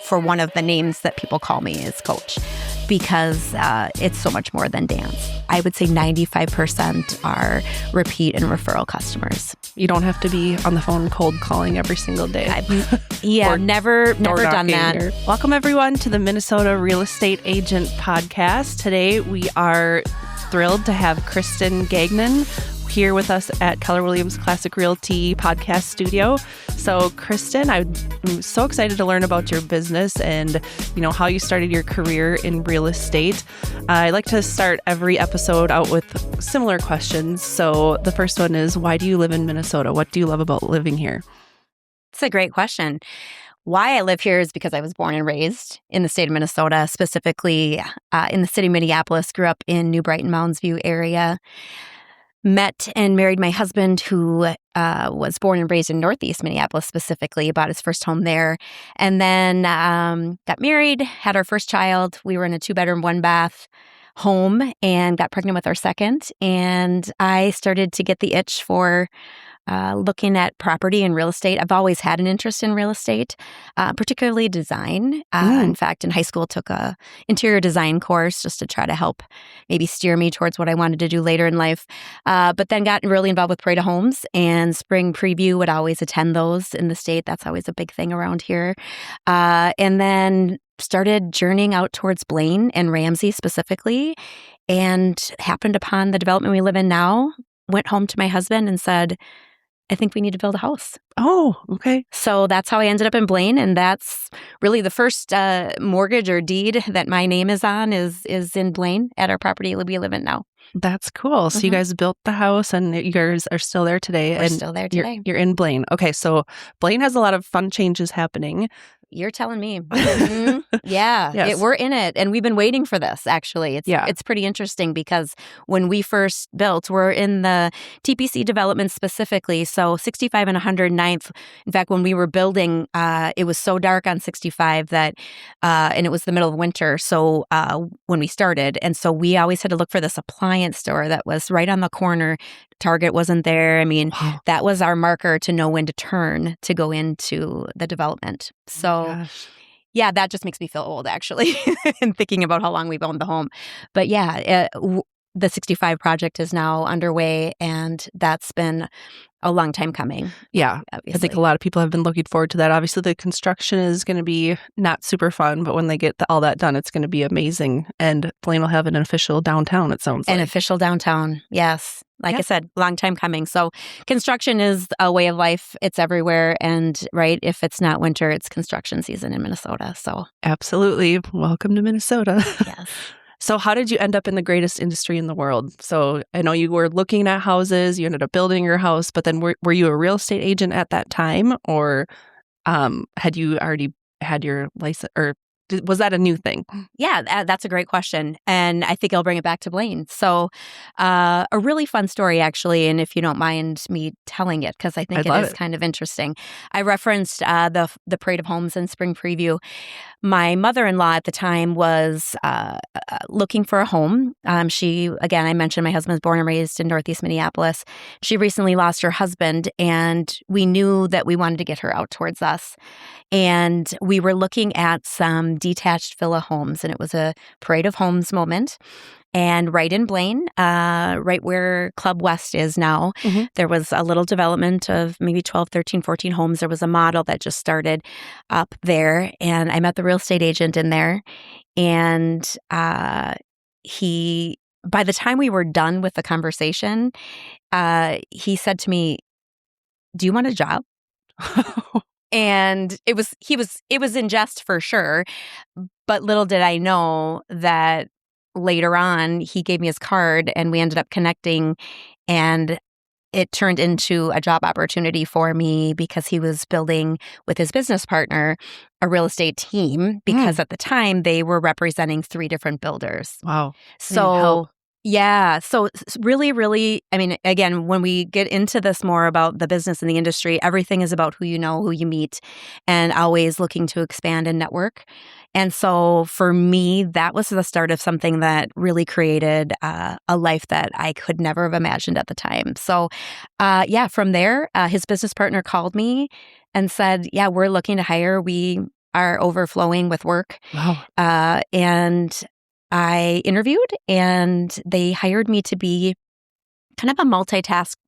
for one of the names that people call me is coach, because it's so much more than dance. I would say 95% are repeat and referral customers. You don't have to be on the phone cold calling every single day. Never done that. Welcome everyone to the Minnesota Real Estate Agent Podcast. Today we are thrilled to have Kristen Gagnon here with us at Keller Williams Classic Realty podcast studio. So Kristen, I'm so excited to learn about your business and, how you started your career in real estate. I like to start every episode out with similar questions. So the first one is, why do you live in Minnesota? What do you love about living here? It's a great question. Why I live here is because I was born and raised in the state of Minnesota, specifically in the city of Minneapolis, grew up in New Brighton, Mounds View area. Met and married my husband, who was born and raised in Northeast Minneapolis specifically, bought his first home there. And then got married, had our first child. We were in a 2-bedroom, 1-bath home and got pregnant with our second. And I started to get the itch for looking at property and real estate. I've always had an interest in real estate, particularly design. In fact, in high school, took a interior design course just to try to help maybe steer me towards what I wanted to do later in life. But then got really involved with Parade of Homes and Spring Preview. Would always attend those in the state. That's always a big thing around here. And then started journeying out towards Blaine and Ramsey specifically, and happened upon the development we live in now. Went home to my husband and said, I think we need to build a house. Oh, okay. So that's how I ended up in Blaine. And that's really the first mortgage or deed that my name is on is in Blaine at our property we live in now. That's cool. So you guys built the house and you guys are still there today. We're still there today. You're in Blaine. Okay. So Blaine has a lot of fun changes happening. You're telling me. Mm-hmm. Yeah, Yes. We're in it. And we've been waiting for this, actually. It's pretty interesting because when we first built, we're in the TPC development specifically. So 65 and 109th. In fact, when we were building, it was so dark on 65 that, and it was the middle of winter. So when we started, and so we always had to look for this appliance store that was right on the corner. Target wasn't there. I mean, that was our marker to know when to turn to go into the development. So, yeah, that just makes me feel old, actually, and thinking about how long we've owned the home. But yeah, the 65 project is now underway, and that's been a long time coming. Yeah, obviously. I think a lot of people have been looking forward to that. Obviously, the construction is going to be not super fun, but when they get all that done, it's going to be amazing. And Blaine will have an official downtown, it sounds like. An official downtown, yes. Like I said, long time coming. So construction is a way of life. It's everywhere. And if it's not winter, it's construction season in Minnesota. So absolutely. Welcome to Minnesota. Yes. So how did you end up in the greatest industry in the world? So I know you were looking at houses, you ended up building your house, but then were you a real estate agent at that time, or had you already had your license, or was that a new thing? Yeah, that's a great question. And I think I'll bring it back to Blaine. So a really fun story, actually, and if you don't mind me telling it, because I think it is kind of interesting. I referenced the Parade of Homes and Spring Preview. My mother-in-law at the time was looking for a home. Again, I mentioned my husband was born and raised in Northeast Minneapolis. She recently lost her husband, and we knew that we wanted to get her out towards us. And we were looking at some detached villa homes, and it was a Parade of Homes moment. And right in Blaine, right where Club West is now, there was a little development of maybe 12, 13, 14 homes. There was a model that just started up there. And I met the real estate agent in there. And by the time we were done with the conversation, he said to me, "Do you want a job?" And it was in jest for sure. But little did I know that later on, he gave me his card and we ended up connecting, and it turned into a job opportunity for me because he was building with his business partner a real estate team, because at the time they were representing 3 different builders. Wow. So yeah. So really, really, I mean, again, when we get into this more about the business and the industry, everything is about who you know, who you meet, and always looking to expand and network. And so for me, that was the start of something that really created a life that I could never have imagined at the time. So from there, his business partner called me and said, "Yeah, we're looking to hire. We are overflowing with work. Wow. And I interviewed, and they hired me to be kind of a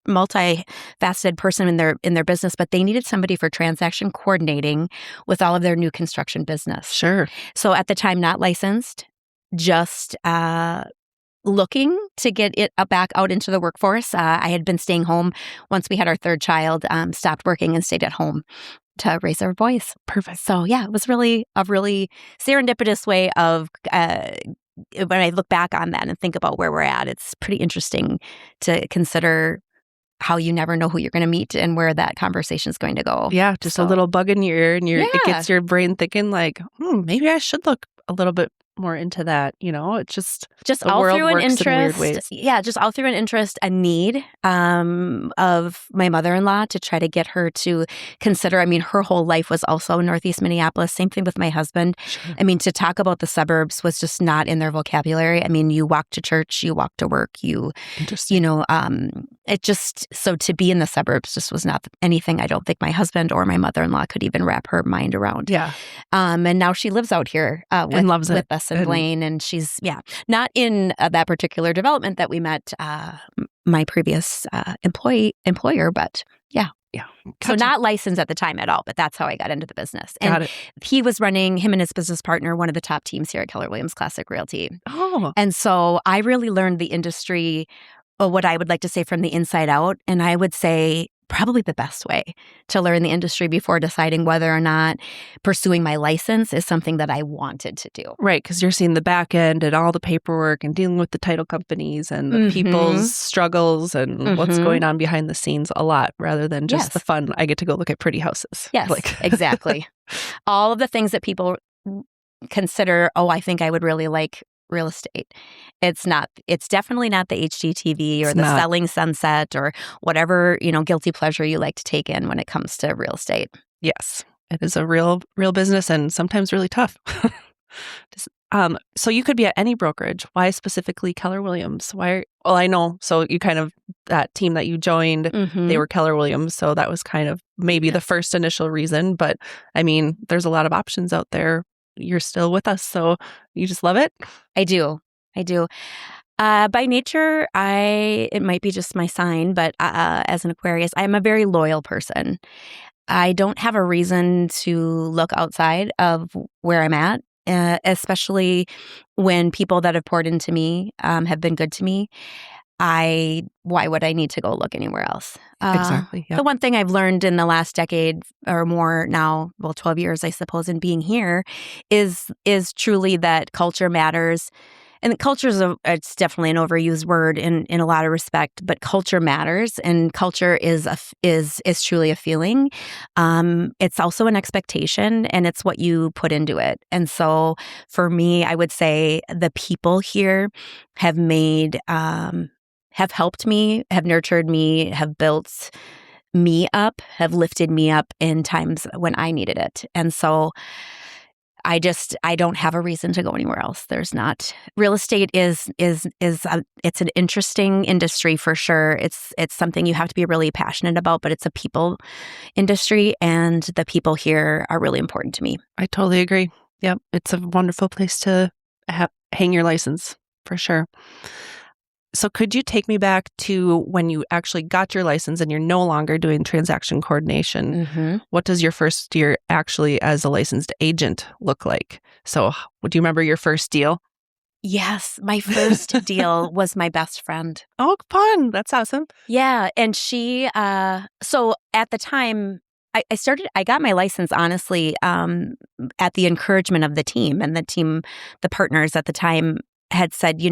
multifaceted person in their business, but they needed somebody for transaction coordinating with all of their new construction business. Sure. So at the time, not licensed, just looking to get it back out into the workforce. I had been staying home once we had our third child, stopped working and stayed at home to raise our boys. Perfect. So yeah, it was really a really serendipitous way of when I look back on that and think about where we're at, it's pretty interesting to consider how you never know who you're going to meet and where that conversation is going to go. Yeah, just a little bug in your ear, and it gets your brain thinking like, maybe I should look a little bit more into that. It's just all through an interest. In weird ways. Yeah, just all through an interest, a need of my mother-in-law to try to get her to consider. I mean, her whole life was also Northeast Minneapolis. Same thing with my husband. Sure. I mean, to talk about the suburbs was just not in their vocabulary. I mean, you walk to church, you walk to work, it just, so to be in the suburbs just was not anything I don't think my husband or my mother-in-law could even wrap her mind around. Yeah. And now she lives out here and loves with us in Blaine, and she's, not in that particular development that we met my previous employer, but yeah. Yeah. So not licensed at the time at all, but that's how I got into the business. And Got it. he was running, him and his business partner, one of the top teams here at Keller Williams Classic Realty. Oh. And so I really learned the industry, what I would like to say, from the inside out. And I would say probably the best way to learn the industry before deciding whether or not pursuing my license is something that I wanted to do. Right, because you're seeing the back end and all the paperwork and dealing with the title companies and the people's struggles and what's going on behind the scenes a lot, rather than just the fun. I get to go look at pretty houses. Yes, exactly. All of the things that people consider, I think I would really like real estate. It's definitely not the HGTV or selling sunset or whatever, guilty pleasure you like to take in when it comes to real estate. Yes, it is a real business, and sometimes really tough. So you could be at any brokerage. Why specifically Keller Williams? Well, I know. So you kind of, that team that you joined, they were Keller Williams. So that was kind of maybe the first initial reason. But I mean, there's a lot of options out there. You're still with us, so you just love it? I do. By nature, it might be just my sign, but as an Aquarius, I'm a very loyal person. I don't have a reason to look outside of where I'm at, especially when people that have poured into me have been good to me. Why would I need to go look anywhere else? Exactly. Yep. The one thing I've learned in the last decade or more now, 12 years, I suppose, in being here is truly that culture matters. And culture it's definitely an overused word in a lot of respect, but culture matters, and culture is truly a feeling. It's also an expectation, and it's what you put into it. And so for me, I would say the people here have helped me, have nurtured me, have built me up, have lifted me up in times when I needed it. And so I don't have a reason to go anywhere else. There's not. Real estate it's an interesting industry for sure. It's something you have to be really passionate about, but it's a people industry, and the people here are really important to me. I totally agree. Yep. It's a wonderful place to hang your license for sure. So could you take me back to when you actually got your license and you're no longer doing transaction coordination? What does your first year actually as a licensed agent look like? So do you remember your first deal? Yes, my first deal was my best friend. Oh, fun. That's awesome. Yeah. And she, so at the time, I got my license, honestly, at the encouragement of the team, and the partners at the time had said,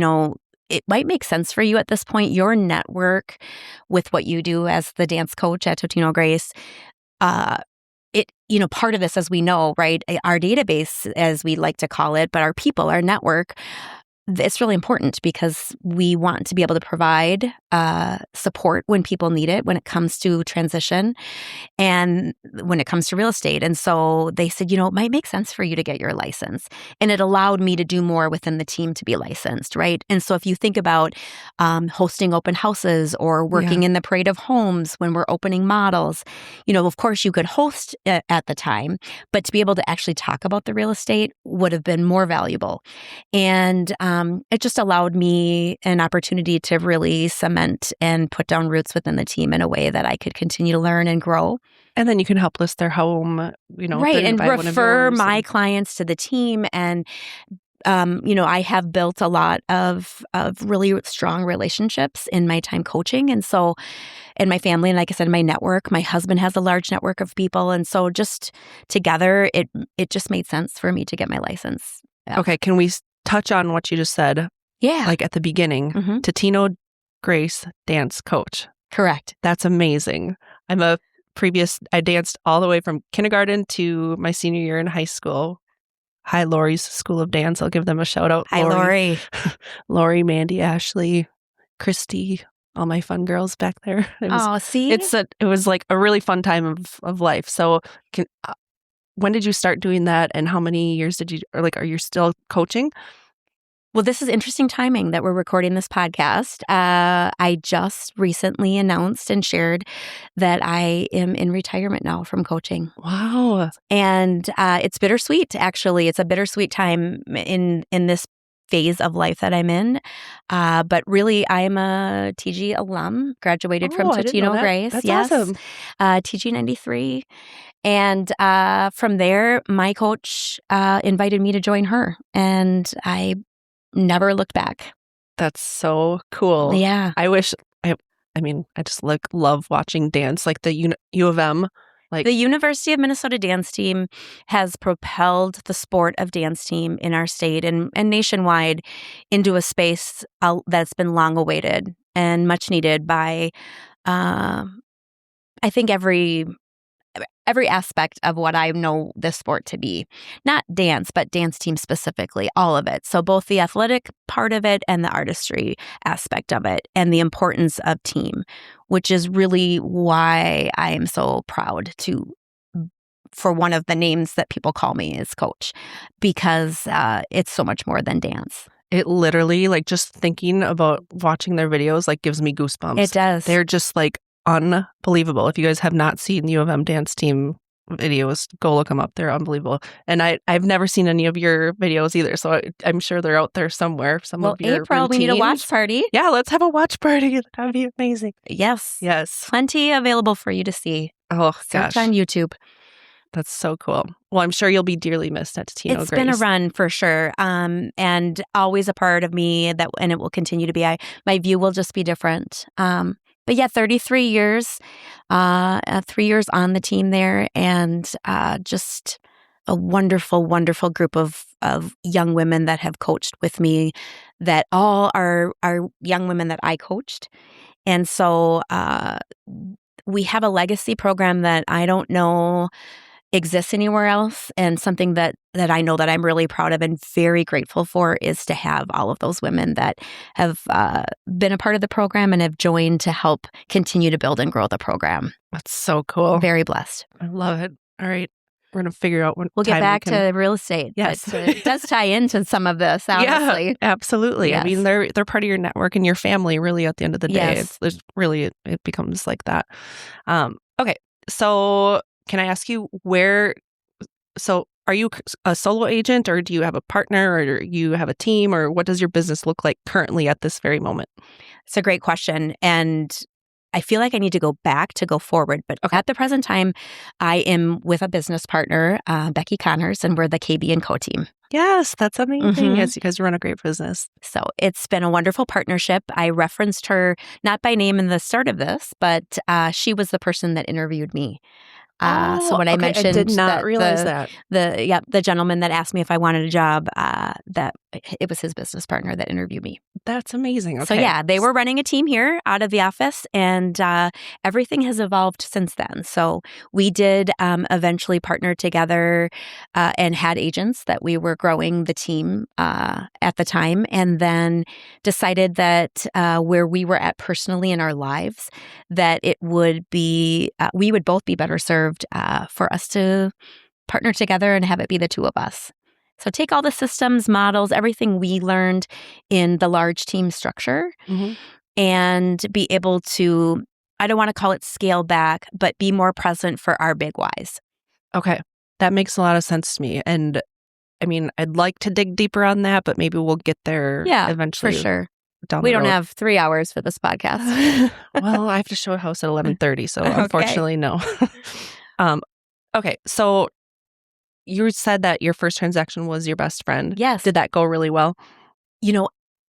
it might make sense for you at this point. Your network with what you do as the dance coach at Totino-Grace, part of this, as we know, right, our database, as we like to call it, but our people, our network, it's really important because we want to be able to provide support when people need it, when it comes to transition and when it comes to real estate. And so they said, it might make sense for you to get your license. And it allowed me to do more within the team to be licensed, right? And so if you think about hosting open houses or working in the parade of homes when we're opening models, of course you could host at the time, but to be able to actually talk about the real estate would have been more valuable. And it just allowed me an opportunity to really cement and put down roots within the team in a way that I could continue to learn and grow. And then you can help list their home, right, and refer my clients to the team. And I have built a lot of really strong relationships in my time coaching, and so in my family, and like I said, my network. My husband has a large network of people, and so just together, it just made sense for me to get my license. Yeah. Okay, can we touch on what you just said? Yeah, like at the beginning, Totino-Grace dance coach. Correct. That's amazing. I danced all the way from kindergarten to my senior year in high school. Hi, Lori's School of Dance. I'll give them a shout out. Hi, Lori. Lori, Mandy, Ashley, Christy, all my fun girls back there. See? It was like a really fun time of life. So when did you start doing that, and how many years are you still coaching? Well, this is interesting timing that we're recording this podcast. I just recently announced and shared that I am in retirement now from coaching. Wow. And it's bittersweet, actually. It's a bittersweet time in this phase of life that I'm in. But really, I'm a TG alum, graduated from Totino-Grace. That's yes. awesome. TG 93. And from there, my coach invited me to join her. And I never looked back. That's so cool. Yeah. I just love watching dance, like the U of M. Like the University of Minnesota dance team has propelled the sport of dance team in our state and nationwide into a space that's been long awaited and much needed by, I think every aspect of what I know this sport to be. Not dance, but dance team specifically, all of it. So both the athletic part of it and the artistry aspect of it and the importance of team, which is really why I am so proud for one of the names that people call me is coach, because it's so much more than dance. It literally, like just thinking about watching their videos, like gives me goosebumps. It does. They're just like unbelievable. If you guys have not seen U of M dance team videos, go look them up. They're unbelievable. And I've never seen any of your videos either, so I'm sure they're out there somewhere. Of your April, routines. we need a watch party. Yeah, let's have a watch party. That'd be amazing. Yes. Yes. Plenty available for you to see. Oh, search on YouTube. That's so cool. Well, I'm sure you'll be dearly missed at Totino-Grace. It's been a run for sure, and always a part of me and it will continue to be. My view will just be different. But yeah, 33 years, 3 years on the team there, and just a wonderful, wonderful group of young women that have coached with me, that all are young women that I coached. And so we have a legacy program that I don't know exists anywhere else, and something that I know that I'm really proud of and very grateful for is to have all of those women that have been a part of the program and have joined to help continue to build and grow the program. That's so cool. Very blessed. I love it. All right. We're going to figure out when we'll get back to real estate. Yes. But it does tie into some of this, honestly. Yeah, absolutely. Yes. I mean, they're part of your network and your family, really, at the end of the day. Yes. It becomes like that. Okay. So can I ask you are you a solo agent, or do you have a partner, or you have a team, or what does your business look like currently at this very moment? It's a great question. And I feel like I need to go back to go forward. But at the present time, I am with a business partner, Becky Connors, and we're the KB & Co team. Yes, that's amazing. Yes, you guys run a great business. So it's been a wonderful partnership. I referenced her, not by name in the start of this, but she was the person that interviewed me. So when I mentioned, I did not realize that the gentleman that asked me if I wanted a job, that it was his business partner that interviewed me. That's amazing. So Okay. yeah, they were running a team here out of the office, and everything has evolved since then. So we did eventually partner together and had agents that we were growing the team at the time, and then decided that where we were at personally in our lives, that it would be, we would both be better served for us to partner together and have it be the two of us. So take all the systems, models, everything we learned in the large team structure and be able to, I don't want to call it scale back, but be more present for our big whys. Okay. That makes a lot of sense to me. And I mean, I'd like to dig deeper on that, but maybe we'll get there eventually. For sure. Down we the don't road. have 3 hours for this podcast. Well, I have to show a house at 11:30, so unfortunately, no. Okay. So you said that your first transaction was your best friend. Yes. Did that go really well?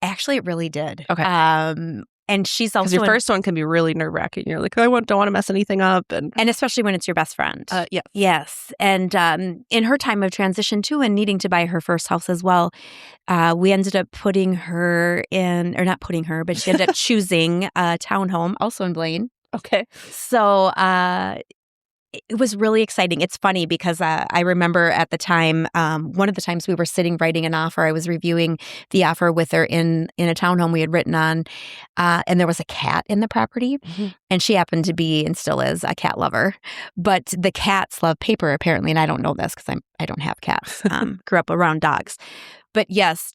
Actually, it really did. Okay. And she's also Because your first one can be really nerve-wracking. You're like, don't want to mess anything up. And especially when it's your best friend. Yeah. Yes. And in her time of transition too, and needing to buy her first house as well, we ended up putting her in, or not putting her, but she ended up choosing a townhome, also in Blaine. Okay. So it was really exciting. It's funny because I remember at the time, one of the times we were sitting writing an offer, I was reviewing the offer with her in a townhome we had written on, and there was a cat in the property, and she happened to be and still is a cat lover. But the cats love paper apparently, and I don't know this because I don't have cats. Grew up around dogs. But yes,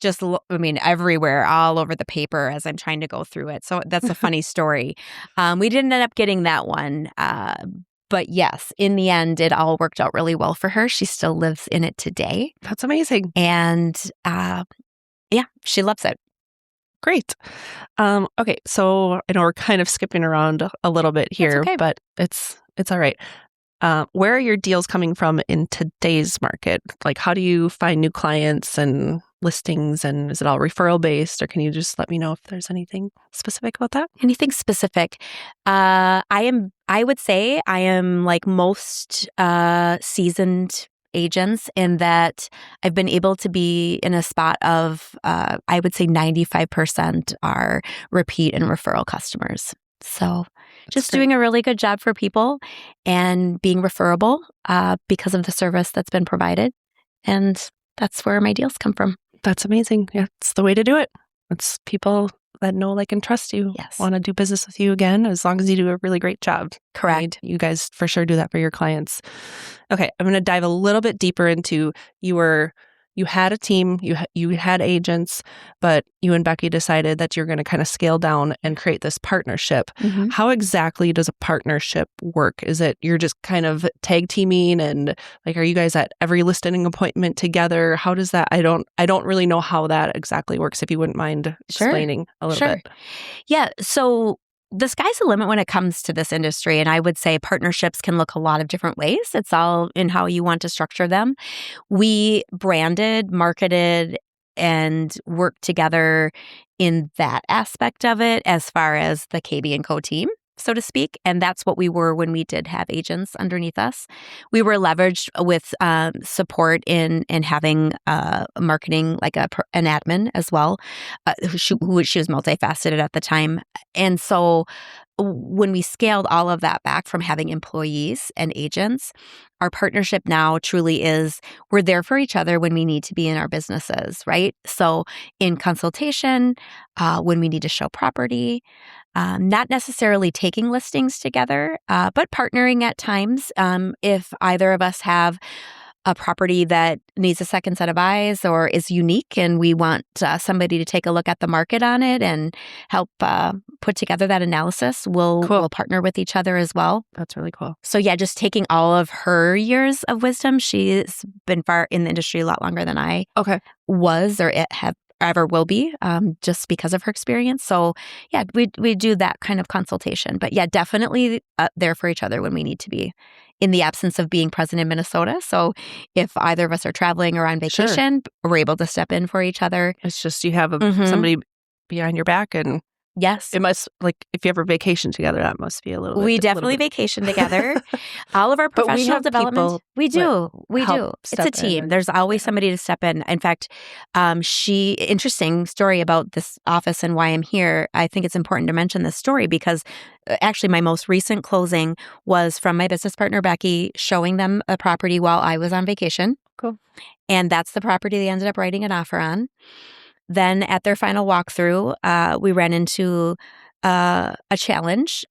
everywhere, all over the paper as I'm trying to go through it. So that's a funny story. We didn't end up getting that one. But yes, in the end, it all worked out really well for her. She still lives in it today. That's amazing. And she loves it. Great. Okay, so I know we're kind of skipping around a little bit here, okay. But it's all right. Where are your deals coming from in today's market? Like, how do you find new clients and listings, and is it all referral based, or can you just let me know if there's anything specific about that? Anything specific? I would say I am like most seasoned agents in that I've been able to be in a spot of, I would say 95% are repeat and referral customers. So just doing a really good job for people and being referable because of the service that's been provided. And that's where my deals come from. That's amazing. Yeah, it's the way to do it. It's people that know, like, and trust you. Yes. Want to do business with you again, as long as you do a really great job. Correct. Right? You guys for sure do that for your clients. Okay, I'm going to dive a little bit deeper into you had a team, you had agents, but you and Becky decided that you're going to kind of scale down and create this partnership. How exactly does a partnership work? Is it you're just kind of tag teaming, and like, are you guys at every listing appointment together? How does that? I don't really know how that exactly works. If you wouldn't mind explaining a little bit. Yeah. So the sky's the limit when it comes to this industry. And I would say partnerships can look a lot of different ways. It's all in how you want to structure them. We branded, marketed, and worked together in that aspect of it as far as the KB & Co team, so to speak. And that's what we were when we did have agents underneath us. We were leveraged with support in having marketing, like an admin as well, she was multifaceted at the time. And so when we scaled all of that back from having employees and agents, our partnership now truly is we're there for each other when we need to be in our businesses, right? So in consultation, when we need to show property, not necessarily taking listings together, but partnering at times if either of us have a property that needs a second set of eyes or is unique and we want somebody to take a look at the market on it and help put together that analysis, we'll partner with each other as well. That's really cool. So yeah, just taking all of her years of wisdom. She's been far in the industry a lot longer than I was or ever will be, just because of her experience. So yeah, we do that kind of consultation. But yeah, definitely there for each other when we need to be, in the absence of being present in Minnesota. So if either of us are traveling or on vacation, we're able to step in for each other. It's just you have somebody behind your back and Yes. It must, like, if you ever vacation together, that must be a little bit. We definitely vacation together. All of our But we professional have development. people We do. help It's a step in team. and- There's always somebody to step in. In fact, interesting story about this office and why I'm here. I think it's important to mention this story because actually my most recent closing was from my business partner, Becky, showing them a property while I was on vacation. Cool. And that's the property they ended up writing an offer on. Then at their final walkthrough, we ran into a challenge.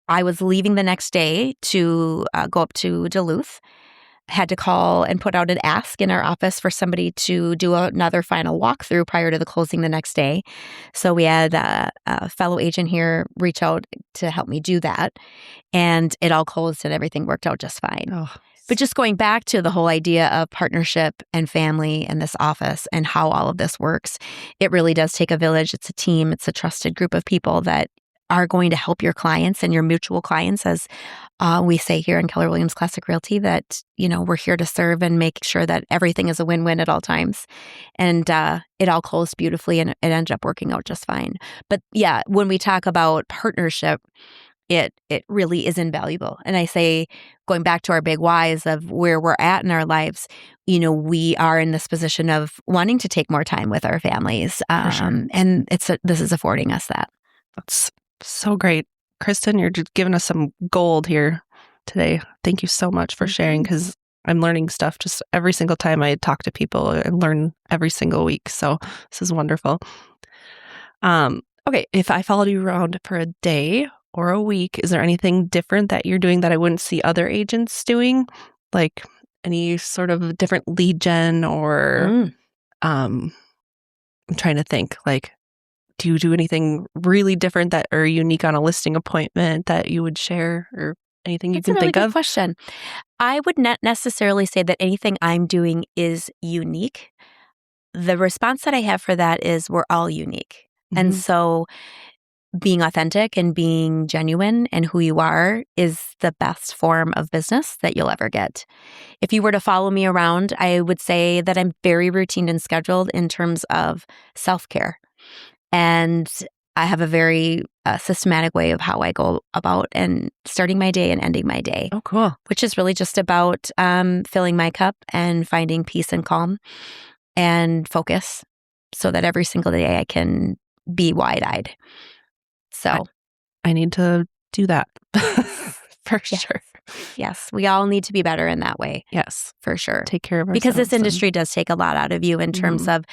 I was leaving the next day to go up to Duluth. Had to call and put out an ask in our office for somebody to do another final walkthrough prior to the closing the next day. So we had a fellow agent here reach out to help me do that. And it all closed and everything worked out just fine. Oh. But just going back to the whole idea of partnership and family and this office and how all of this works, it really does take a village. It's a team. It's a trusted group of people that are going to help your clients and your mutual clients, as we say here in Keller Williams Classic Realty, that, we're here to serve and make sure that everything is a win-win at all times. And it all closed beautifully and it ended up working out just fine. But yeah, when we talk about partnership, it really is invaluable. And I say, going back to our big whys of where we're at in our lives, we are in this position of wanting to take more time with our families. For sure. And this is affording us that. That's so great. Kristen, you're just giving us some gold here today. Thank you so much for sharing, because I'm learning stuff just every single time I talk to people. I learn every single week. So this is wonderful. Okay, if I followed you around for a day or a week, is there anything different that you're doing that I wouldn't see other agents doing? Like any sort of different lead gen or I'm trying to think, like, do you do anything really different that are unique on a listing appointment that you would share, or anything you can think of? Good question. I would not necessarily say that anything I'm doing is unique. The response that I have for that is we're all unique. And so being authentic and being genuine and who you are is the best form of business that you'll ever get. If you were to follow me around, I would say that I'm very routine and scheduled in terms of self-care. And I have a very systematic way of how I go about and starting my day and ending my day. Oh, cool. Which is really just about filling my cup and finding peace and calm and focus so that every single day I can be wide-eyed. So I need to do that for sure. Yes, we all need to be better in that way. Yes, for sure. Take care of ourselves. Because this industry does take a lot out of you in terms of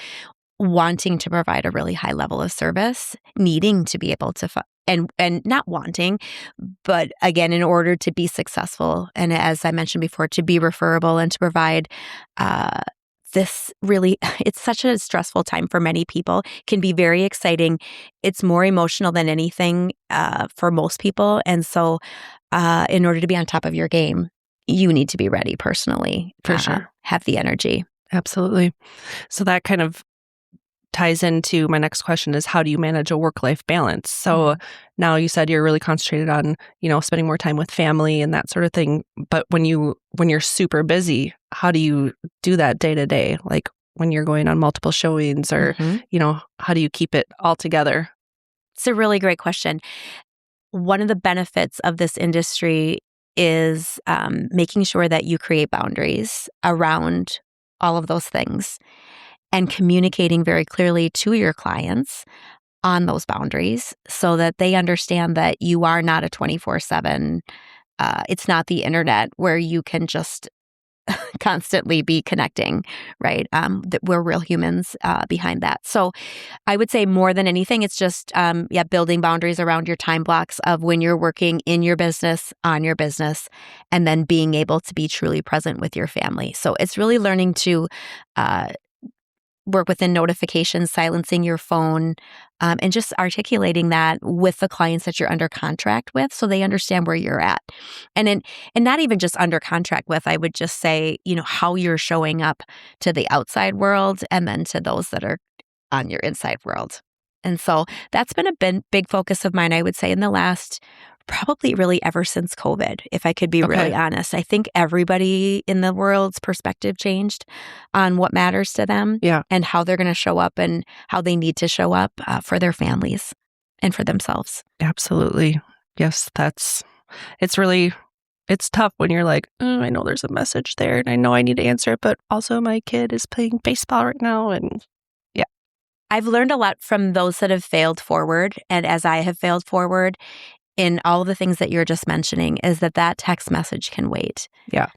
wanting to provide a really high level of service, needing to be able to, and not wanting, but again, in order to be successful, and as I mentioned before, to be referable and to provide this really, it's such a stressful time for many people, can be very exciting. It's more emotional than anything for most people. And so in order to be on top of your game, you need to be ready personally. For sure. Have the energy. Absolutely. So that kind of ties into my next question is, how do you manage a work-life balance? So now you said you're really concentrated on, spending more time with family and that sort of thing. But when you're super busy, how do you do that day to day? Like when you're going on multiple showings or, how do you keep it all together? It's a really great question. One of the benefits of this industry is making sure that you create boundaries around all of those things and communicating very clearly to your clients on those boundaries so that they understand that you are not a 24/7. It's not the internet where you can just constantly be connecting, right? That we're real humans behind that. So I would say more than anything, it's just, building boundaries around your time blocks of when you're working in your business, on your business, and then being able to be truly present with your family. So it's really learning to work within notifications, silencing your phone, and just articulating that with the clients that you're under contract with so they understand where you're at. And not even just under contract with, I would just say, how you're showing up to the outside world and then to those that are on your inside world. And so that's been a big focus of mine, I would say, in the last probably really ever since COVID, if I could be really honest. I think everybody in the world's perspective changed on what matters to them and how they're going to show up and how they need to show up for their families. and for themselves. Absolutely. Yes, it's tough when you're like, oh, I know there's a message there and I know I need to answer it, but also my kid is playing baseball right now. And yeah. I've learned a lot from those that have failed forward. And as I have failed forward in all the things that you're just mentioning, is that text message can wait. Yeah.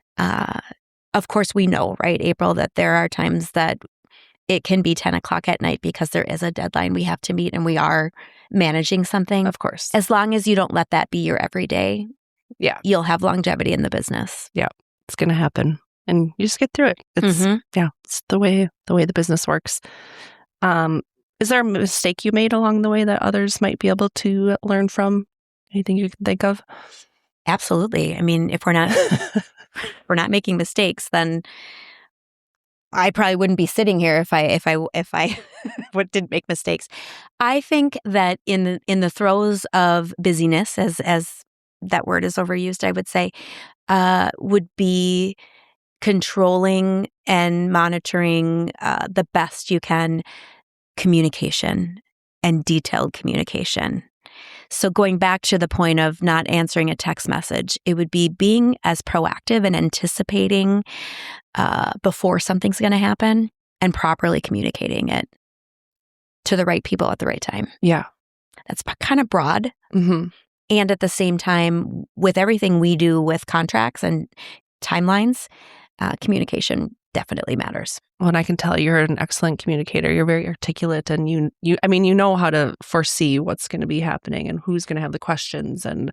Of course, we know, right, April, that there are times that it can be 10 o'clock at night because there is a deadline we have to meet and we are managing something. Of course. As long as you don't let that be your everyday, yeah, you'll have longevity in the business. Yeah, it's going to happen. And you just get through it. It's it's the way the business works. Is there a mistake you made along the way that others might be able to learn from? Anything you can think of? Absolutely. I mean, if we're not making mistakes, then I probably wouldn't be sitting here if I didn't make mistakes. I think that in the throes of busyness, as that word is overused, I would say, would be controlling and monitoring the best you can communication and detailed communication. So going back to the point of not answering a text message, it would be being as proactive and anticipating before something's going to happen and properly communicating it to the right people at the right time. Yeah. That's kind of broad. Mm-hmm. And at the same time, with everything we do with contracts and timelines, communication definitely matters. Well, and I can tell you're an excellent communicator. You're very articulate, and you know how to foresee what's going to be happening and who's going to have the questions, and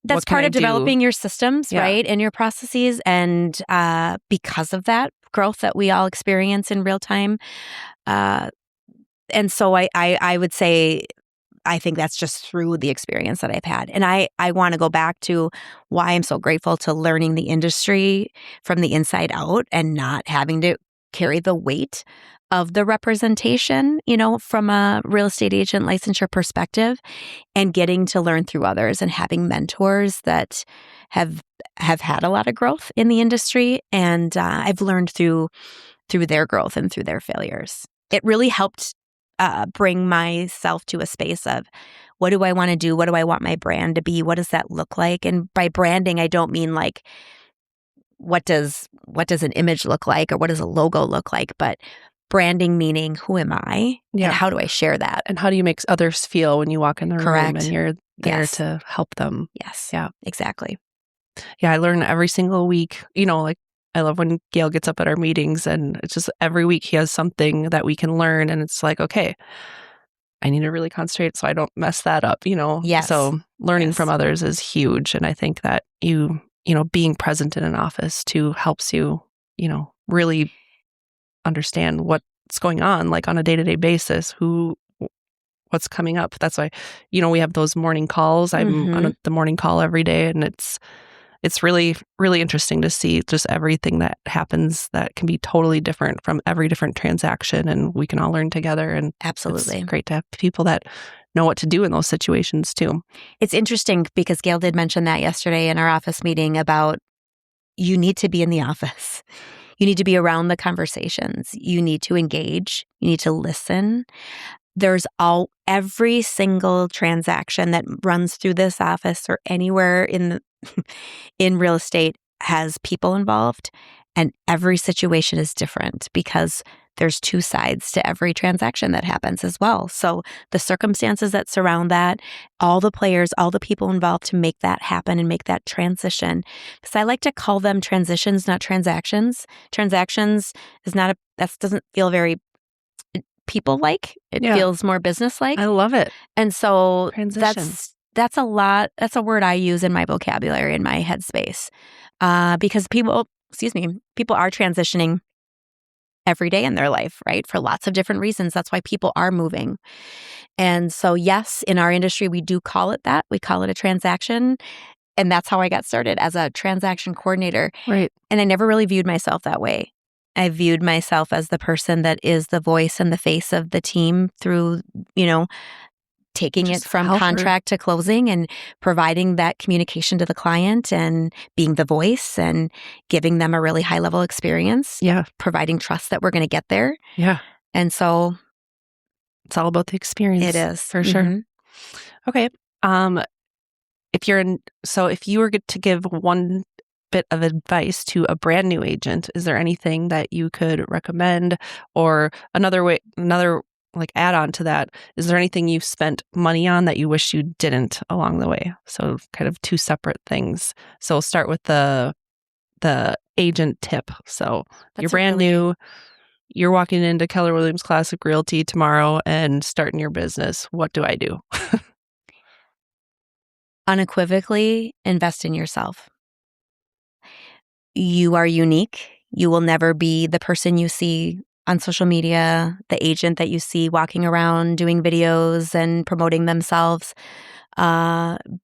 that's part of developing your systems, right, and your processes. And because of that growth that we all experience in real time, and so I would say, I think that's just through the experience that I've had. And I want to go back to why I'm so grateful to learning the industry from the inside out and not having to carry the weight of the representation, from a real estate agent licensure perspective, and getting to learn through others and having mentors that have had a lot of growth in the industry. And I've learned through their growth and through their failures. It really helped bring myself to a space of, what do I want to do? What do I want my brand to be? What does that look like? And by branding, I don't mean like, what does an image look like or what does a logo look like? But branding meaning, who am I? Yeah. And how do I share that? And how do you make others feel when you walk in the room and you're there to help them? Yes. Yeah. Exactly. Yeah, I learn every single week, like, I love when Gail gets up at our meetings, and it's just every week he has something that we can learn, and it's like, okay, I need to really concentrate so I don't mess that up, Yes. So learning from others is huge, and I think that you being present in an office too helps you, really understand what's going on, like on a day-to-day basis, what's coming up. That's why, we have those morning calls. I'm on the morning call every day, and it's really, really interesting to see just everything that happens that can be totally different from every different transaction, and we can all learn together. And absolutely, it's great to have people that know what to do in those situations too. It's interesting because Gail did mention that yesterday in our office meeting about, you need to be in the office. You need to be around the conversations. You need to engage. You need to listen. There's every single transaction that runs through this office or anywhere in real estate has people involved, and every situation is different because there's two sides to every transaction that happens as well. So the circumstances that surround that, all the players, all the people involved to make that happen and make that transition. Because I like to call them transitions, not transactions. Transactions is that doesn't feel very people-like. It feels more business-like. I love it. And so Transition. that's a lot. That's a word I use in my vocabulary, in my headspace, because people are transitioning every day in their life, right? For lots of different reasons. That's why people are moving. And so, yes, in our industry, we do call it that. We call it a transaction. And that's how I got started, as a transaction coordinator. Right. And I never really viewed myself that way. I viewed myself as the person that is the voice and the face of the team through, taking it from contract to closing and providing that communication to the client and being the voice and giving them a really high level experience. Yeah. Providing trust that we're going to get there. Yeah. And so it's all about the experience. It is. For sure. Okay. If you were to give one bit of advice to a brand new agent, is there anything that you could recommend, or another like add on to that? Is there anything you've spent money on that you wish you didn't along the way? So kind of two separate things. So we'll start with the agent tip. So you're brand new, you're walking into Keller Williams Classic Realty tomorrow and starting your business. What do I do? Unequivocally invest in yourself. You are unique. You will never be the person you see on social media, the agent that you see walking around doing videos and promoting themselves,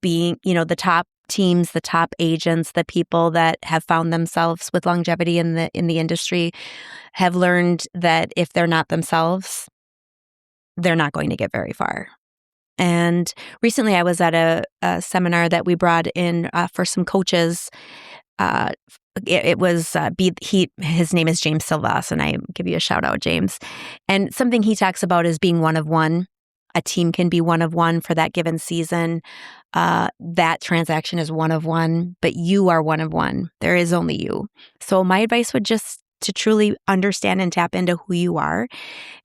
being, the top teams, the top agents, the people that have found themselves with longevity in the industry have learned that if they're not themselves, they're not going to get very far. And recently I was at a seminar that we brought in for some coaches. It was his name is James Silvas, and I give you a shout out, James. And something he talks about is being one of one. A team can be one of one for that given season. That transaction is one of one, but you are one of one. There is only you. So my advice would just to truly understand and tap into who you are.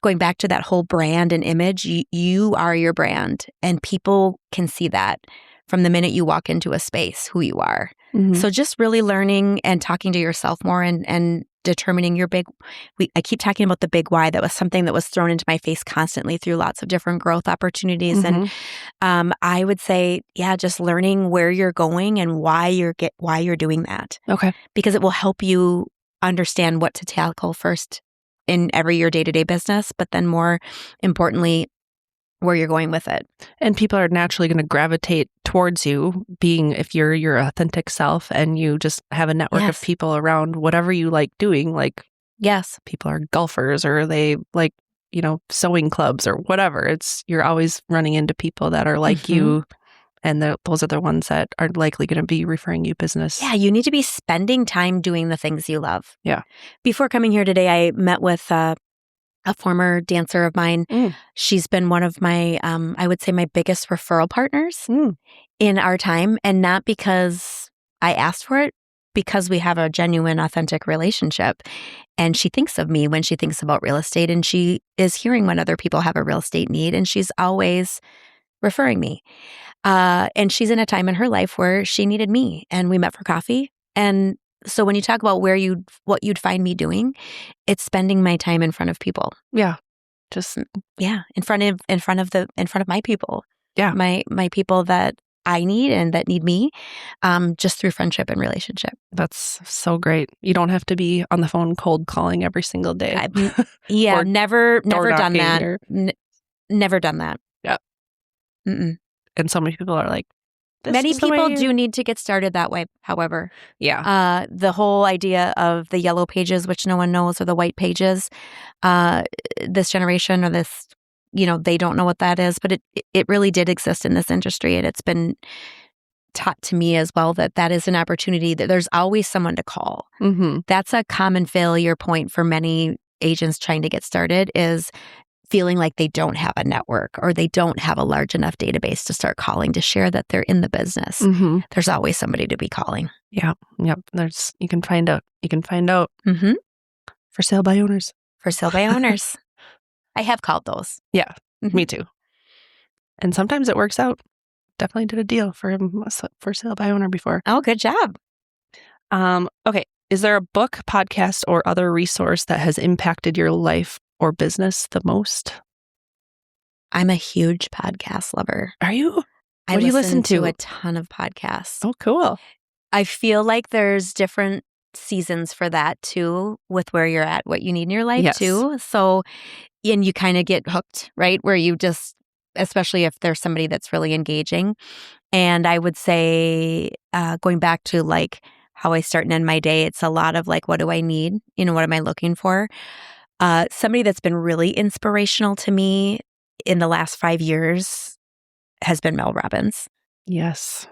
Going back to that whole brand and image, you are your brand, and people can see that from the minute you walk into a space, who you are. Mm-hmm. So just really learning and talking to yourself more and determining your I keep talking about the big why. That was something that was thrown into my face constantly through lots of different growth opportunities. Mm-hmm. And I would say, just learning where you're going and why you're doing that. Okay. Because it will help you understand what to tackle first in your day-to-day business, but then more importantly, where you're going with it. And people are naturally going to gravitate towards you if you're your authentic self and you just have a network of people around whatever you like doing. Like, yes, people are golfers or they like, sewing clubs or whatever. You're always running into people that are like you. And those are the ones that are likely going to be referring you business. Yeah, you need to be spending time doing the things you love. Yeah. Before coming here today, I met with a former dancer of mine. She's been one of my, I would say, my biggest referral partners in our time. And not because I asked for it, because we have a genuine, authentic relationship. And she thinks of me when she thinks about real estate. And she is hearing when other people have a real estate need. And she's always referring me. And she's in a time in her life where she needed me, and we met for coffee. And so when you talk about what you'd find me doing, it's spending my time in front of people. Yeah. In front of my people. Yeah. My people that I need and that need me, just through friendship and relationship. That's so great. You don't have to be on the phone cold calling every single day. Never done that. Never done that. Yeah. Mm-mm. And so many people are like, many people do need to get started that way, however. Yeah. The whole idea of the yellow pages, which no one knows, or the white pages, this generation or this, they don't know what that is, but it really did exist in this industry. And it's been taught to me as well that is an opportunity, that there's always someone to call. Mm-hmm. That's a common failure point for many agents trying to get started, is feeling like they don't have a network or they don't have a large enough database to start calling to share that they're in the business. Mm-hmm. There's always somebody to be calling. Yeah. Yep. You can find out. Mm-hmm. For sale by owners. For sale by owners. I have called those. Yeah. Mm-hmm. Me too. And sometimes it works out. Definitely did a deal for sale by owner before. Oh, good job. Okay. Is there a book, podcast, or other resource that has impacted your life or business the most? I'm a huge podcast lover. Are you? What do you listen to? A ton of podcasts. Oh, cool. I feel like there's different seasons for that too, with where you're at, what you need in your life too. So, and you kind of get hooked, right? Where you just, especially if there's somebody that's really engaging. And I would say, going back to like how I start and end my day, it's a lot of like, what do I need? What am I looking for? Somebody that's been really inspirational to me in the last 5 years has been Mel Robbins. Yes.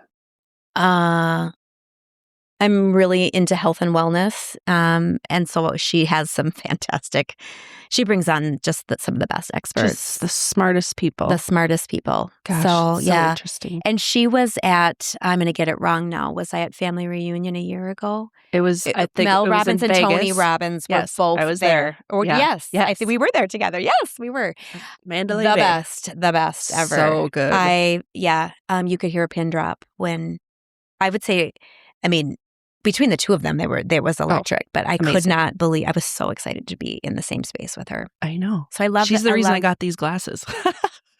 I'm really into health and wellness. And so she has some fantastic, she brings on just some of the best experts. Just the smartest people. The smartest people. Gosh, so yeah. Interesting. And she was at, I'm going to get it wrong now, was I at Family Reunion a year ago? It was, I think Mel it was Robbins in and Vegas. Tony Robbins were both I was there. there. Yes. I think we were there together. Yes, we were. Mandalay the Bay. The best ever. So good. You could hear a pin drop when, I would say, I mean, between the two of them, there was electric, but I could not believe, I was so excited to be in the same space with her. I know. So I love She's the reason I got these glasses.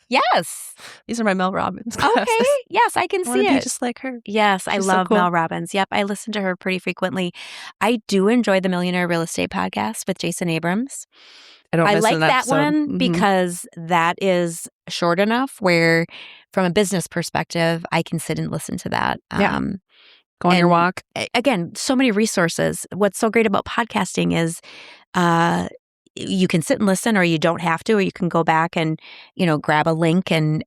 Yes. These are my Mel Robbins glasses. Okay. Yes, I can see it. Be just like her. Yes, I love Mel Robbins. Yep, I listen to her pretty frequently. I do enjoy the Millionaire Real Estate Podcast with Jason Abrams. I like that one because that is short enough where, from a business perspective, I can sit and listen to that. Go on your walk. Again, so many resources. What's so great about podcasting is you can sit and listen, or you don't have to, or you can go back and, grab a link and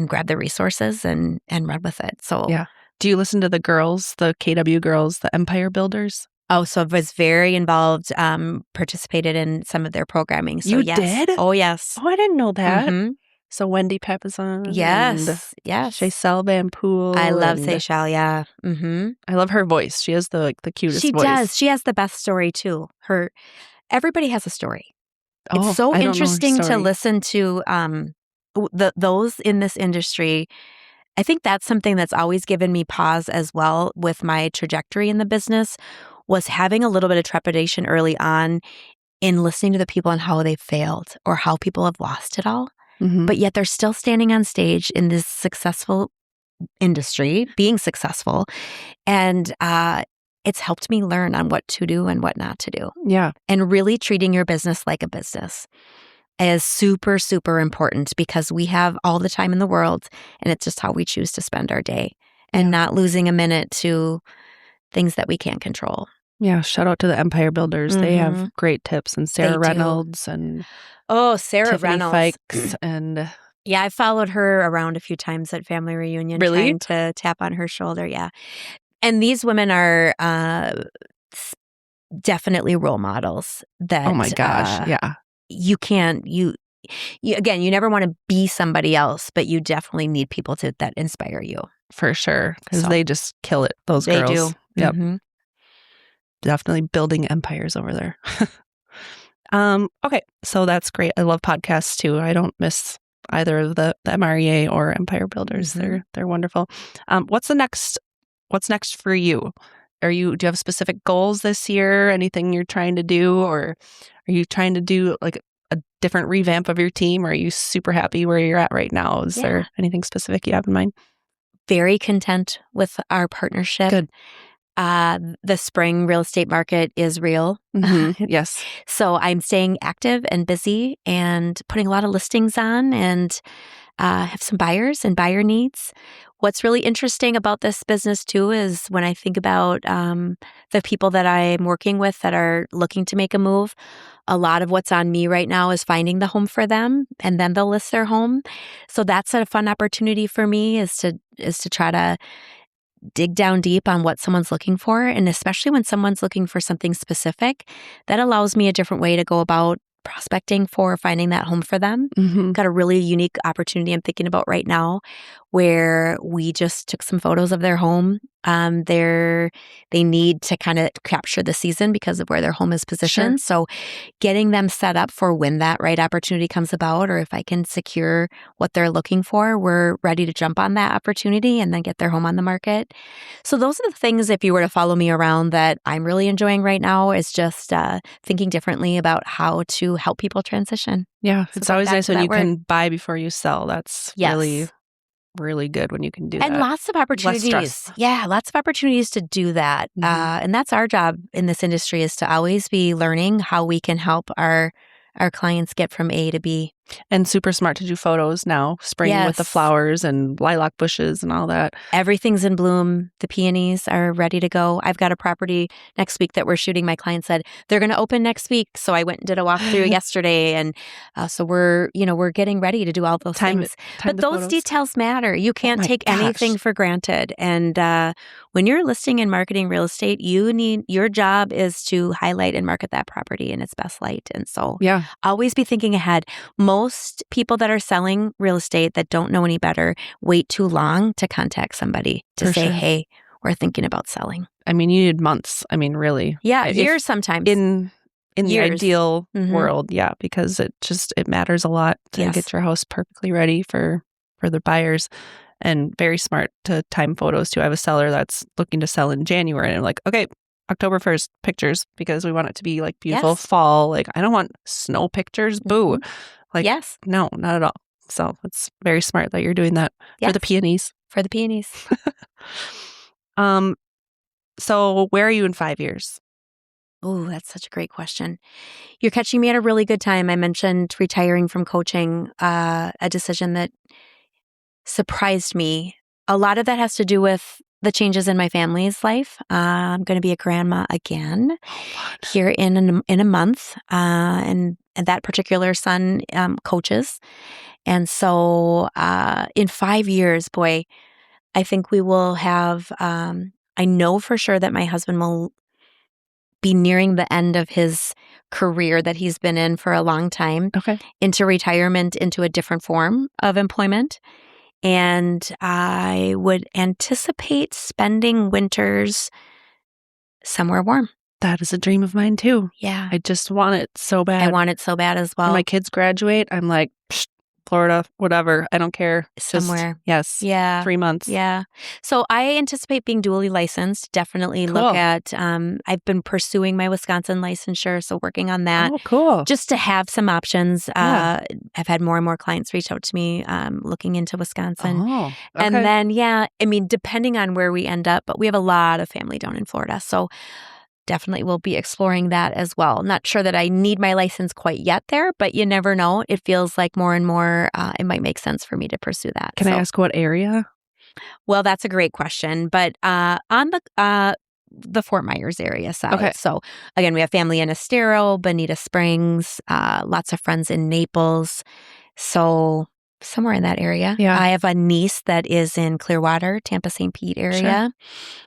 grab the resources and run with it. So yeah. Do you listen to the girls, the KW girls, the Empire Builders? Oh, so I was very involved, participated in some of their programming. So you yes. did? Oh, yes. Oh, I didn't know that. Mm-hmm. So Wendy Papasan. Yes. Yes. Seychelle Van Poole. I love Seychelle, yeah. Mm-hmm. I love her voice. She has the cutest voice. She does. She has the best story, too. Everybody has a story. It's so interesting to listen to those in this industry. I think that's something that's always given me pause as well with my trajectory in the business, was having a little bit of trepidation early on in listening to the people and how they failed or how people have lost it all. Mm-hmm. But yet they're still standing on stage in this successful industry, being successful. And it's helped me learn on what to do and what not to do. Yeah. And really treating your business like a business is super, super important, because we have all the time in the world, and it's just how we choose to spend our day and not losing a minute to things that we can't control. Yeah, shout out to the Empire Builders. Mm-hmm. They have great tips, and Sarah Reynolds and Sarah Tiffany Reynolds. Fikes and I followed her around a few times at Family Reunion, trying to tap on her shoulder. Yeah, and these women are definitely role models. That oh my gosh, you can't you again, you never want to be somebody else, but you definitely need people that inspire you for sure, because they just kill it. Those girls, they do. Yep. Mm-hmm. Definitely building empires over there. Okay, so that's great. I love podcasts too. I don't miss either of the MREA or Empire Builders. Mm-hmm. They're wonderful. What's next for you? Do you have specific goals this year? Anything you're trying to do, or are you trying to do like a different revamp of your team? Or are you super happy where you're at right now? Is there anything specific you have in mind? Very content with our partnership. Good. The spring real estate market is real. Mm-hmm. Yes. So I'm staying active and busy and putting a lot of listings on, and have some buyers and buyer needs. What's really interesting about this business too is when I think about the people that I'm working with that are looking to make a move, a lot of what's on me right now is finding the home for them, and then they'll list their home. So that's a fun opportunity for me, is to try to dig down deep on what someone's looking for. And especially when someone's looking for something specific, that allows me a different way to go about prospecting for finding that home for them. Mm-hmm. Got a really unique opportunity I'm thinking about right now, where we just took some photos of their home. They need to kind of capture the season because of where their home is positioned. Sure. So getting them set up for when that right opportunity comes about, or if I can secure what they're looking for, we're ready to jump on that opportunity and then get their home on the market. So those are the things, if you were to follow me around, that I'm really enjoying right now, is just thinking differently about how to help people transition. Yeah, So it's always nice when you word. Can buy before you sell. That's really good when you can do that. And lots of opportunities. Less stress. Yeah, lots of opportunities to do that. Mm-hmm. And that's our job in this industry, is to always be learning how we can help our clients get from A to B. And super smart to do photos now, spring with the Yes. flowers and lilac bushes and all that. Everything's in bloom. The peonies are ready to go. I've got a property next week that we're shooting. My client said they're going to open next week. So I went and did a walkthrough yesterday. And so we're getting ready to do all those things. But those photos. Details matter. You can't take anything for granted. And when you're listing and marketing real estate, your job is to highlight and market that property in its best light. And so always be thinking ahead. Most people that are selling real estate that don't know any better wait too long to contact somebody to say, hey, we're thinking about selling. I mean, you need months. I mean, really. Yeah, years sometimes. In the ideal world, because it matters a lot to get your house perfectly ready for the buyers. And very smart to time photos too. I have a seller that's looking to sell in January, and I'm like, okay, October 1st pictures, because we want it to be like beautiful fall. Like, I don't want snow pictures. Boo. Like, no, not at all. So it's very smart that you're doing that for the peonies. For the peonies. So where are you in 5 years? Oh, that's such a great question. You're catching me at a really good time. I mentioned retiring from coaching, a decision that surprised me. A lot of that has to do with the changes in my family's life. I'm going to be a grandma again here in a month, and that particular son coaches. And so in 5 years, boy, I think we will have, I know for sure that my husband will be nearing the end of his career that he's been in for a long time, into retirement, into a different form of employment. And I would anticipate spending winters somewhere warm. That is a dream of mine too. Yeah. I just want it so bad. I want it so bad as well. When my kids graduate, I'm like, Florida, whatever. I don't care. Somewhere. Yes. Yeah. 3 months. Yeah. So I anticipate being dually licensed. Definitely look at, I've been pursuing my Wisconsin licensure, so working on that. Oh, cool. Just to have some options. I've had more and more clients reach out to me looking into Wisconsin. Oh, okay. And then, I mean, depending on where we end up, but we have a lot of family down in Florida. So definitely will be exploring that as well. Not sure that I need my license quite yet there, but you never know. It feels like more and more it might make sense for me to pursue that. Can I ask what area? Well, that's a great question. But on the Fort Myers area side. Okay. So again, we have family in Estero, Bonita Springs, lots of friends in Naples. So somewhere in that area. Yeah. I have a niece that is in Clearwater, Tampa, St. Pete area. Sure.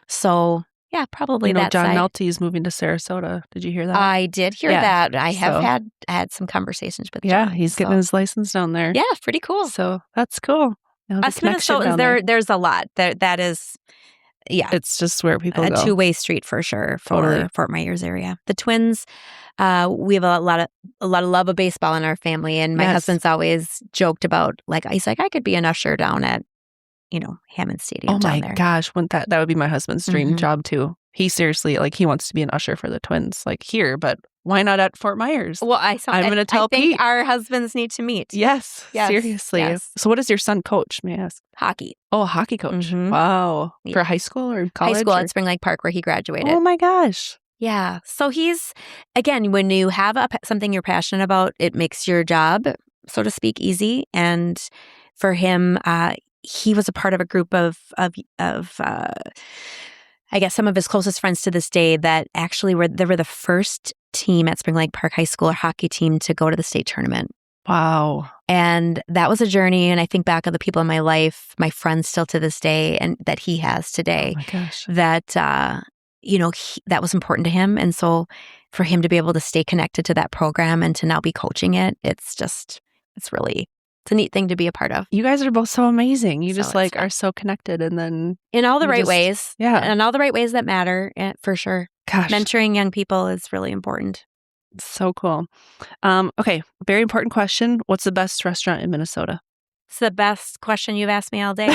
So yeah, probably that John side. Nolte is moving to Sarasota. Did you hear that? I did hear that. I have had some conversations with John. Yeah, he's getting his license down there. Yeah, pretty cool. So that's cool. Us Minnesotans, there's a lot. That is, it's just where people go. A two-way street for sure for Fort Myers area. The Twins, we have a lot of love of baseball in our family, and my husband's always joked about, like, he's like, I could be an usher down at Hammond Stadium. Oh my gosh, that would be my husband's dream job too. He seriously, he wants to be an usher for the Twins, here, but why not at Fort Myers? Well, I'm going to tell Pete. Pete. Our husbands need to meet. Yes, seriously. Yes. So what does your son coach, may I ask? Hockey. Oh, a hockey coach. Wow. Yeah. For high school or college? High school at Spring Lake Park, where he graduated. Oh my gosh. Yeah. So he's, again, when you have something you're passionate about, it makes your job, so to speak, easy. And for him, he was a part of a group of I guess some of his closest friends to this day that actually were the first team at Spring Lake Park High School, a hockey team, to go to the state tournament. Wow. And that was a journey. And I think back of the people in my life, my friends still to this day, and that he has today. Oh my gosh. That, that was important to him. And so for him to be able to stay connected to that program and to now be coaching it, it's a neat thing to be a part of. You guys are both so amazing. You just are so connected, and then in all the right ways. Yeah. In all the right ways that matter, for sure. Gosh. Mentoring young people is really important. So cool. Okay. Very important question. What's the best restaurant in Minnesota? It's the best question you've asked me all day.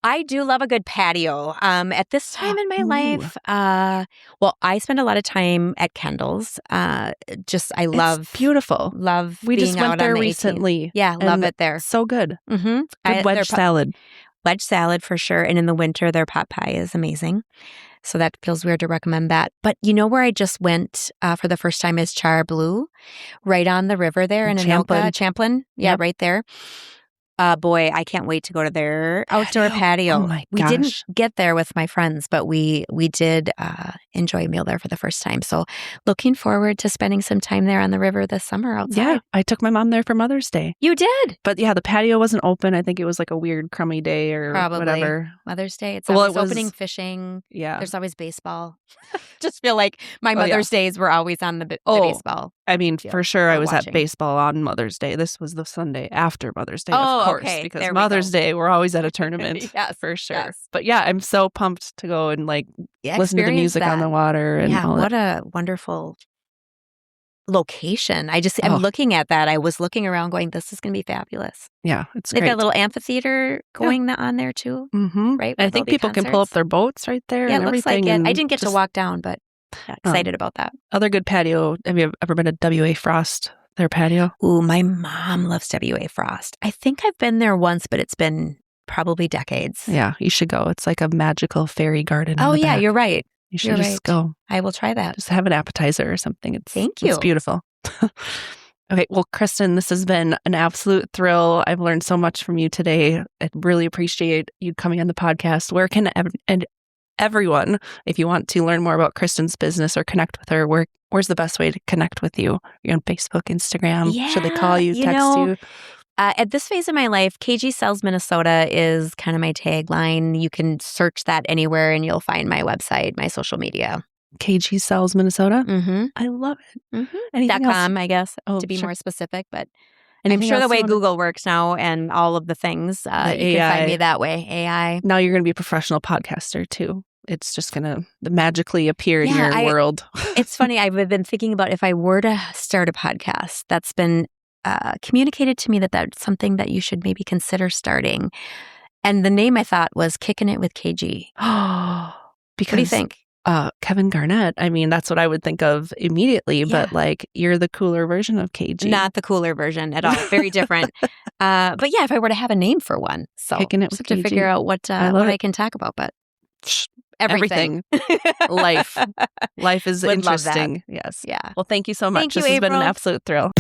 I do love a good patio. At this time in my life, I spend a lot of time at Kendall's. It's beautiful. Love. We just went there recently. Yeah, love it there. So good. Mm-hmm. Good wedge salad. Wedge salad for sure. And in the winter, their pot pie is amazing. So that feels weird to recommend that. But you know where I just went for the first time is Char right on the river there in Anoka, Champlin. Yeah, Yep. right there. Boy, I can't wait to go to their outdoor patio. Oh my we gosh. didn't get there with my friends, but we did enjoy a meal there for the first time. So looking forward to spending some time there on the river this summer outside. Yeah, I took my mom there for Mother's Day. You did? But yeah, the patio wasn't open. I think it was like a weird crummy day or Probably. whatever. Mother's Day. It's Well, always it was- opening fishing. Yeah. There's always baseball. Just feel like my Mother's Days were always on the baseball. I mean, field for sure, I or was watching. at baseball on Mother's Day. This was the Sunday after Mother's Day, Oh, of course, okay. because There we Mother's go. Day, we're always at a tournament. Yes, for sure. yes. But yeah, I'm so pumped to go and like Yeah, listen to the experience music on that. the water and Yeah, all what that. a wonderful location. I'm Oh. looking at that. I was looking around going, this is going to be fabulous. Yeah, it's They've great. got a little amphitheater going on there too, Mm-hmm. right? I where think there'll be people can pull up concerts. their boats right there Yeah, and it looks like everything. it. And I didn't get to just walk down, but excited about that. Other good patio. Have you ever been to W.A. Frost, their patio? Ooh, my mom loves W.A. Frost. I think I've been there once, but it's been probably decades. Yeah, you should go. It's like a magical fairy garden. Oh, in the yeah, back. you're right. You should you're just right. go. I will try that. Just have an appetizer or something. Thank It's you. beautiful. Okay, well, Kristen, this has been an absolute thrill. I've learned so much from you today. I really appreciate you coming on the podcast. Where can everyone, if you want to learn more about Kristen's business or connect with her, where's the best way to connect with you? You're on Facebook, Instagram. Should they call you, text you? At this phase of my life, KG Sells Minnesota is kind of my tagline. You can search that anywhere and you'll find my website, my social media. KG Sells Minnesota? Mm-hmm. I love it. Mm-hmm. .com, I guess, to be more specific. But I'm sure the way Google works now and all of the things, you can find me that way. AI. Now you're going to be a professional podcaster too. It's just going to magically appear in your world. It's funny. I've been thinking about if I were to start a podcast, that's been communicated to me that's something that you should maybe consider starting. And the name I thought was Kicking It with KG. Because, what do you think? Kevin Garnett. I mean, that's what I would think of immediately, but like you're the cooler version of KG. Not the cooler version at all. Very different. But yeah, if I were to have a name for one. So Kicking It with have to KG. figure out what I can talk about, but everything. Life is Would interesting. Yes. Yeah. Well, thank you so much. Thank you, This has been an April. absolute thrill.